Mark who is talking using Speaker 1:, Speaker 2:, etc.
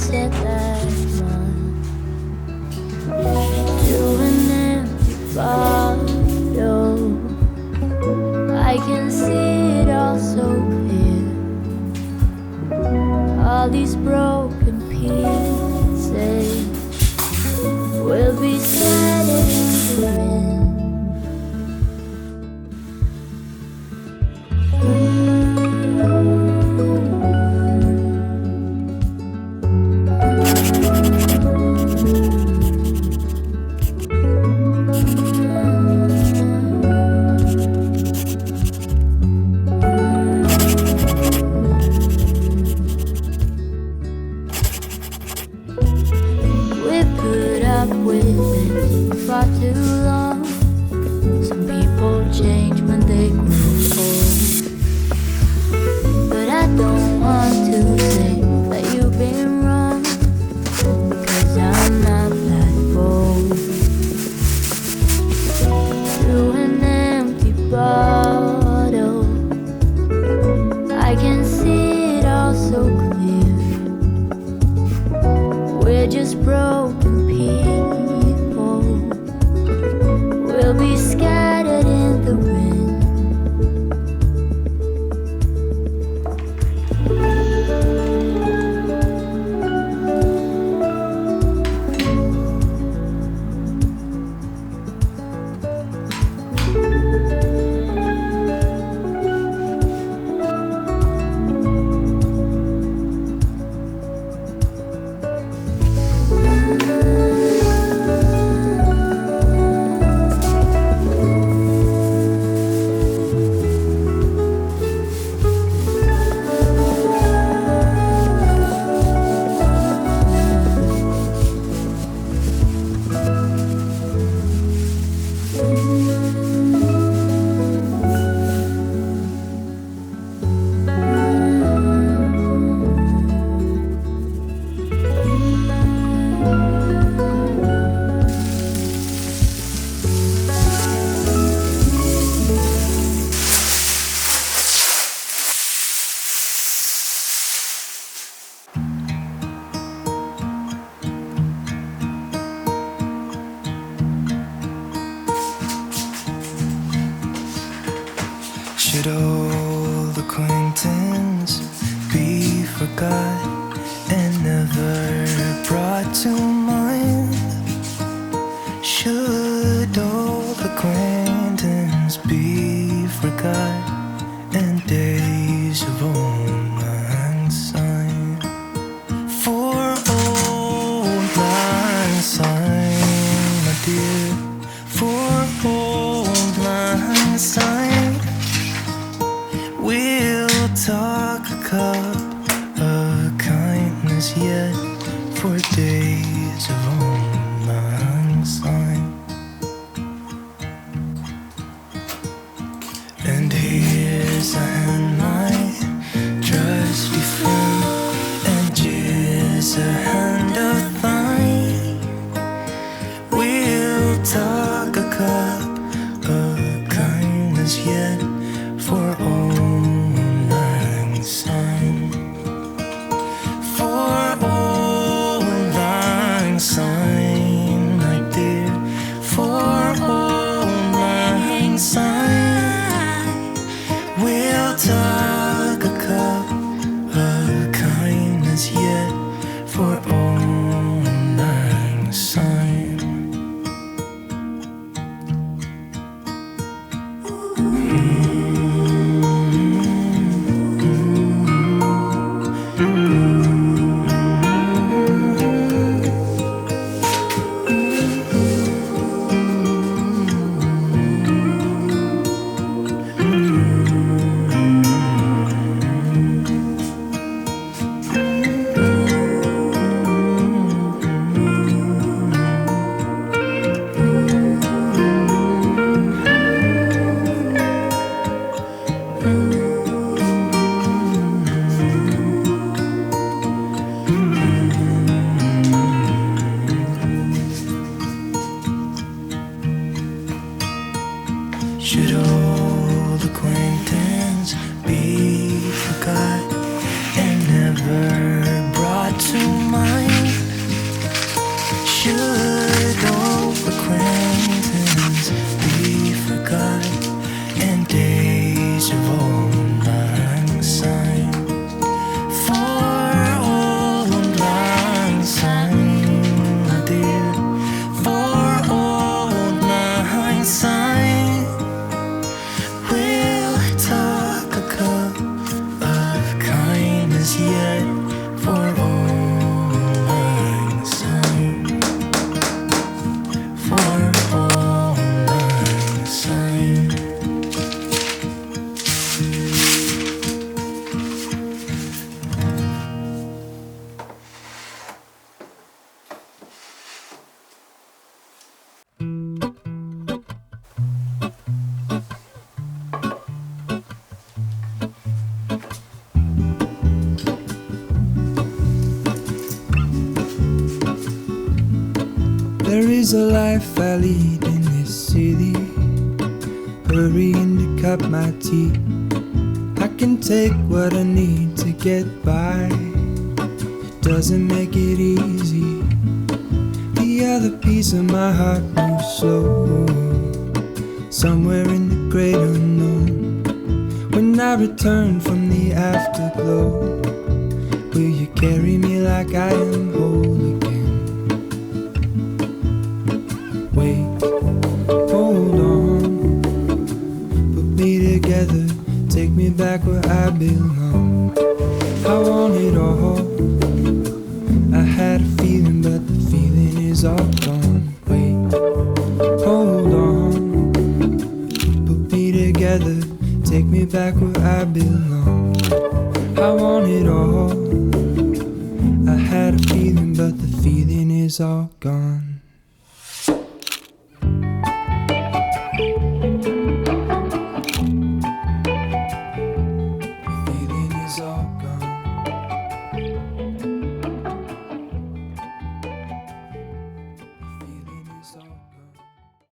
Speaker 1: said that much to an empty bottle. I can see it all so clear. All these broken pieces will be scattered in the wind. For too long, some people change when they grow old. But I don't want to say that you've been wrong, 'cause I'm not that bold. Through an empty bottle, I can see it all so clear. We're just broken people, will be scattered in the wind.
Speaker 2: Should old acquaintance be forgot and never brought to mind? Should old acquaintance be forgot and days of old lang syne? For old lang syne, my dear, for old lang syne, we'll talk a cup of kindness yet for days There is a life I lead in this city, hurrying to cut my teeth. I can take what I need to get by. It doesn't make it easy. The other piece of my heart moves slow, somewhere in the great unknown. When I return from the afterglow, will you carry me like I am whole again? Wait, hold on, put me together, take me back where I belong. I want it all. I had a feeling, but the feeling is all gone. Wait, hold on, put me together, take me back where I belong. I want it all. I had a feeling, but the feeling is all gone.